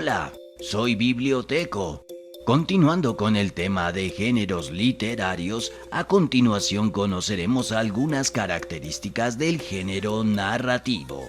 Hola, soy Biblioteco. Continuando con el tema de géneros literarios, a continuación conoceremos algunas características del género narrativo.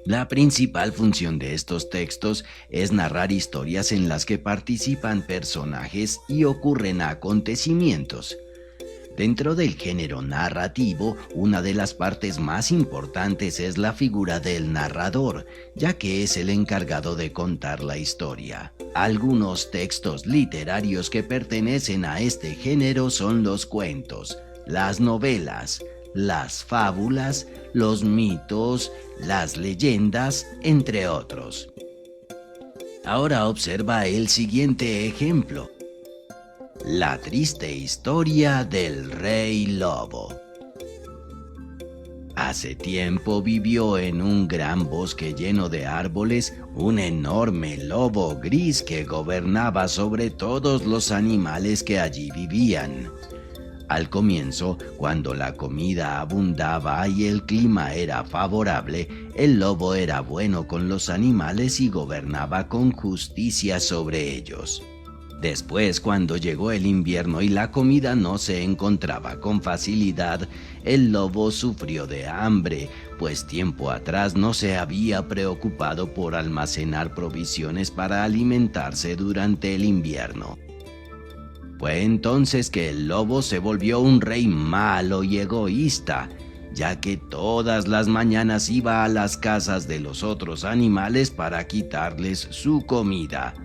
La principal función de estos textos es narrar historias en las que participan personajes y ocurren acontecimientos. Dentro del género narrativo, una de las partes más importantes es la figura del narrador, ya que es el encargado de contar la historia. Algunos textos literarios que pertenecen a este género son los cuentos, las novelas, las fábulas, los mitos, las leyendas, entre otros. Ahora observa el siguiente ejemplo. La triste historia del Rey Lobo. Hace tiempo vivió en un gran bosque lleno de árboles un enorme lobo gris que gobernaba sobre todos los animales que allí vivían. Al comienzo, cuando la comida abundaba y el clima era favorable, el lobo era bueno con los animales y gobernaba con justicia sobre ellos. Después, cuando llegó el invierno y la comida no se encontraba con facilidad, el lobo sufrió de hambre, pues tiempo atrás no se había preocupado por almacenar provisiones para alimentarse durante el invierno. Fue entonces que el lobo se volvió un rey malo y egoísta, ya que todas las mañanas iba a las casas de los otros animales para quitarles su comida.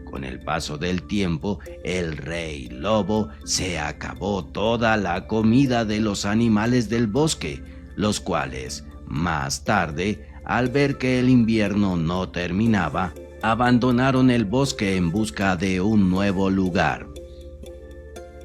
Con el paso del tiempo, el rey lobo se acabó toda la comida de los animales del bosque, los cuales, más tarde, al ver que el invierno no terminaba, abandonaron el bosque en busca de un nuevo lugar.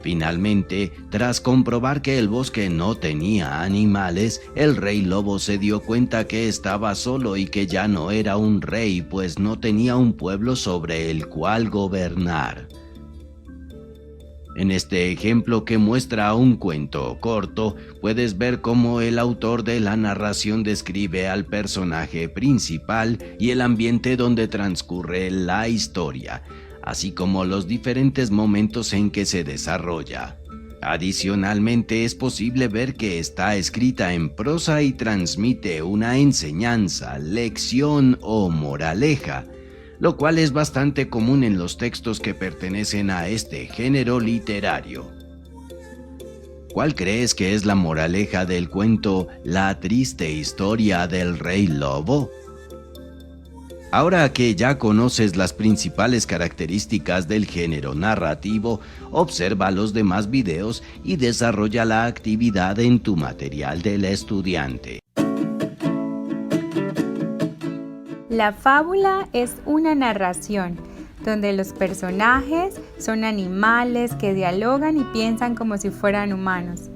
Finalmente, tras comprobar que el bosque no tenía animales, el rey lobo se dio cuenta que estaba solo y que ya no era un rey, pues no tenía un pueblo sobre el cual gobernar. En este ejemplo que muestra un cuento corto, puedes ver cómo el autor de la narración describe al personaje principal y el ambiente donde transcurre la historia, así como los diferentes momentos en que se desarrolla. Adicionalmente, es posible ver que está escrita en prosa y transmite una enseñanza, lección o moraleja, lo cual es bastante común en los textos que pertenecen a este género literario. ¿Cuál crees que es la moraleja del cuento La triste historia del Rey Lobo? Ahora que ya conoces las principales características del género narrativo, observa los demás videos y desarrolla la actividad en tu material del estudiante. La fábula es una narración donde los personajes son animales que dialogan y piensan como si fueran humanos.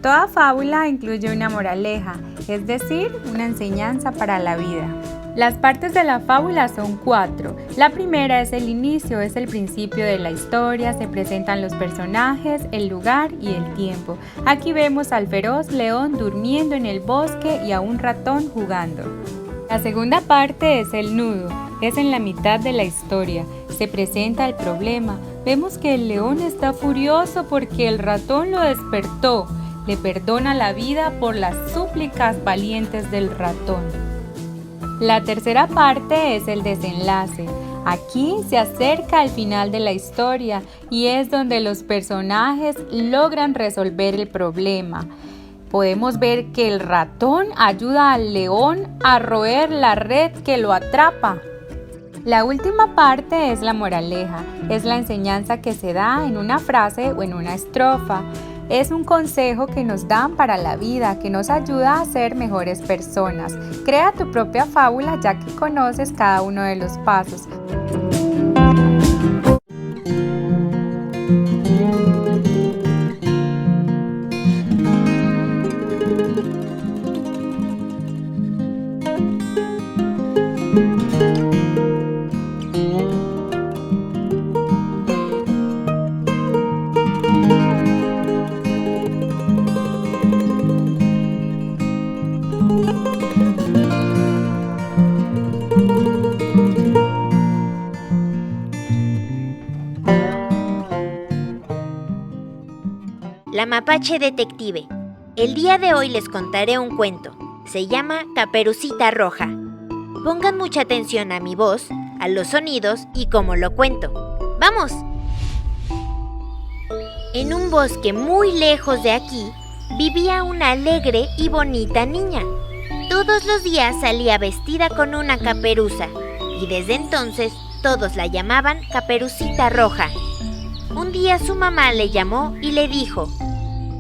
Toda fábula incluye una moraleja, es decir, una enseñanza para la vida. Las partes de la fábula son 4. La primera es el inicio, es el principio de la historia, se presentan los personajes, el lugar y el tiempo. Aquí vemos al feroz león durmiendo en el bosque y a un ratón jugando. La segunda parte es el nudo, es en la mitad de la historia, se presenta el problema. Vemos que el león está furioso porque el ratón lo despertó, le perdona la vida por las súplicas valientes del ratón. La tercera parte es el desenlace. Aquí se acerca al final de la historia y es donde los personajes logran resolver el problema. Podemos ver que el ratón ayuda al león a roer la red que lo atrapa. La última parte es la moraleja, es la enseñanza que se da en una frase o en una estrofa. Es un consejo que nos dan para la vida, que nos ayuda a ser mejores personas. Crea tu propia fábula ya que conoces cada uno de los pasos. la Mapache Detective. El día de hoy les contaré un cuento. Se llama Caperucita Roja. Pongan mucha atención a mi voz, a los sonidos y cómo lo cuento. ¡Vamos! En un bosque muy lejos de aquí, vivía una alegre y bonita niña. Todos los días salía vestida con una caperuza y desde entonces todos la llamaban Caperucita Roja. Un día su mamá le llamó y le dijo: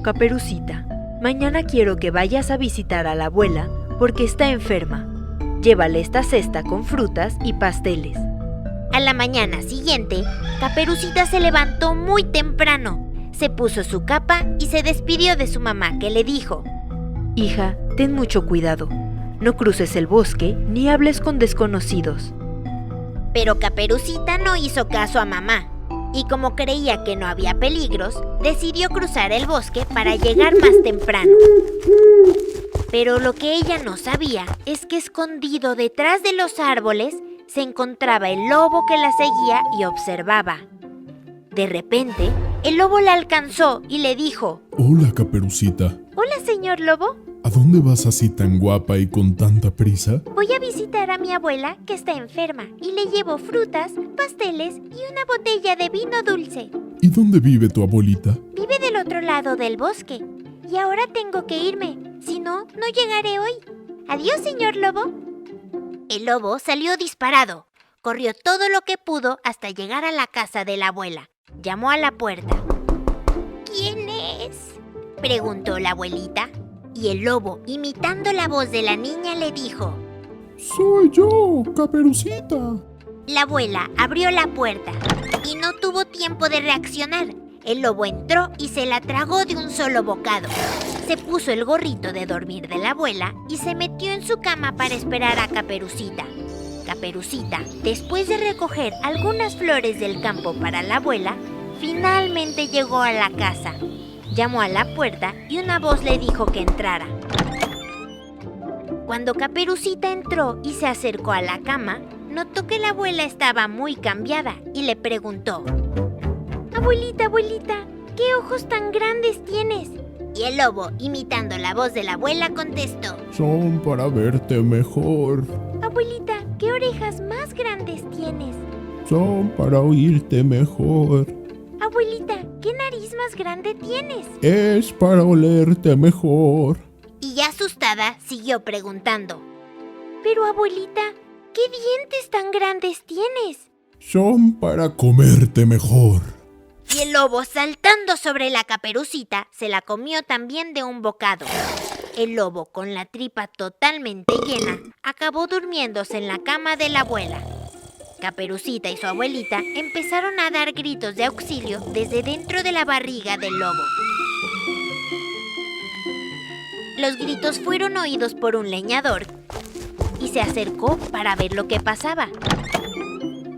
Caperucita, mañana quiero que vayas a visitar a la abuela porque está enferma. Llévale esta cesta con frutas y pasteles. A la mañana siguiente, Caperucita se levantó muy temprano. Se puso su capa y se despidió de su mamá, que le dijo: Hija, ten mucho cuidado. No cruces el bosque ni hables con desconocidos. Pero Caperucita no hizo caso a mamá. Y como creía que no había peligros, decidió cruzar el bosque para llegar más temprano. Pero lo que ella no sabía es que escondido detrás de los árboles se encontraba el lobo que la seguía y observaba. De repente, el lobo la alcanzó y le dijo: Hola, Caperucita. Hola, señor lobo. ¿A dónde vas así tan guapa y con tanta prisa? Voy a visitar a mi abuela que está enferma y le llevo frutas, pasteles y una botella de vino dulce. ¿Y dónde vive tu abuelita? Vive del otro lado del bosque y ahora tengo que irme, si no, no llegaré hoy. Adiós, señor lobo. El lobo salió disparado, corrió todo lo que pudo hasta llegar a la casa de la abuela. Llamó a la puerta. ¿Quién es?, preguntó la abuelita. Y el lobo, imitando la voz de la niña, le dijo: Soy yo, Caperucita. La abuela abrió la puerta y no tuvo tiempo de reaccionar. El lobo entró y se la tragó de un solo bocado. Se puso el gorrito de dormir de la abuela y se metió en su cama para esperar a Caperucita. Caperucita, después de recoger algunas flores del campo para la abuela, finalmente llegó a la casa. Llamó a la puerta y una voz le dijo que entrara. Cuando Caperucita entró y se acercó a la cama, notó que la abuela estaba muy cambiada y le preguntó: Abuelita, abuelita, ¿qué ojos tan grandes tienes? Y el lobo, imitando la voz de la abuela, contestó: Son para verte mejor. Abuelita, ¿qué orejas más grandes tienes? Son para oírte mejor. Abuelita, ¿qué nariz más grande tienes? Es para olerte mejor. Y ya asustada, siguió preguntando: Pero abuelita, ¿qué dientes tan grandes tienes? Son para comerte mejor. Y el lobo, saltando sobre la Caperucita, se la comió también de un bocado. El lobo, con la tripa totalmente llena, acabó durmiéndose en la cama de la abuela. Caperucita y su abuelita empezaron a dar gritos de auxilio desde dentro de la barriga del lobo. Los gritos fueron oídos por un leñador y se acercó para ver lo que pasaba.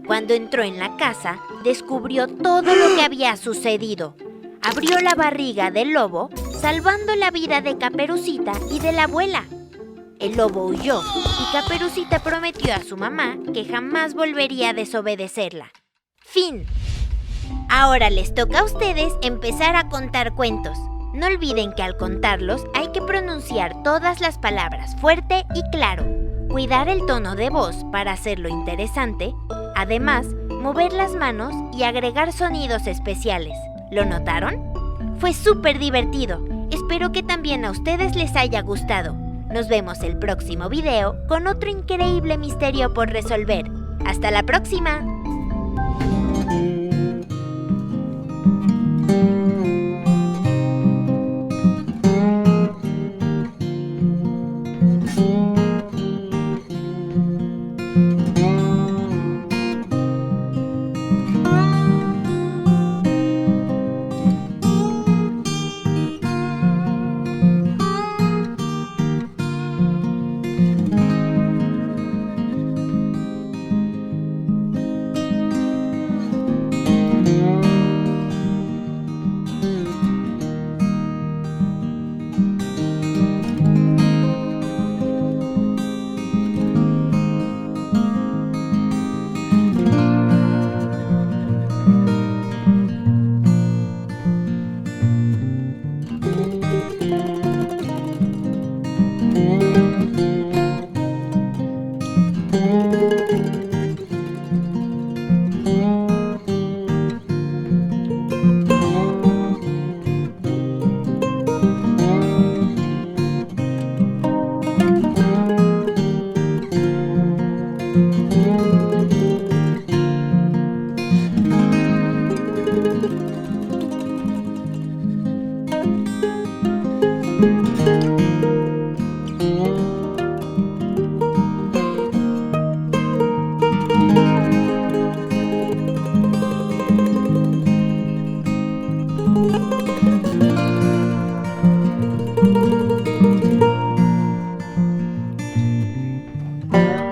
Cuando entró en la casa, descubrió todo lo que había sucedido. Abrió la barriga del lobo, salvando la vida de Caperucita y de la abuela. El lobo huyó y Caperucita prometió a su mamá que jamás volvería a desobedecerla. Fin. Ahora les toca a ustedes empezar a contar cuentos. No olviden que al contarlos hay que pronunciar todas las palabras fuerte y claro, cuidar el tono de voz para hacerlo interesante, además, mover las manos y agregar sonidos especiales. ¿Lo notaron? Fue súper divertido. Espero que también a ustedes les haya gustado. Nos vemos el próximo video con otro increíble misterio por resolver. ¡Hasta la próxima! ¡Gracias!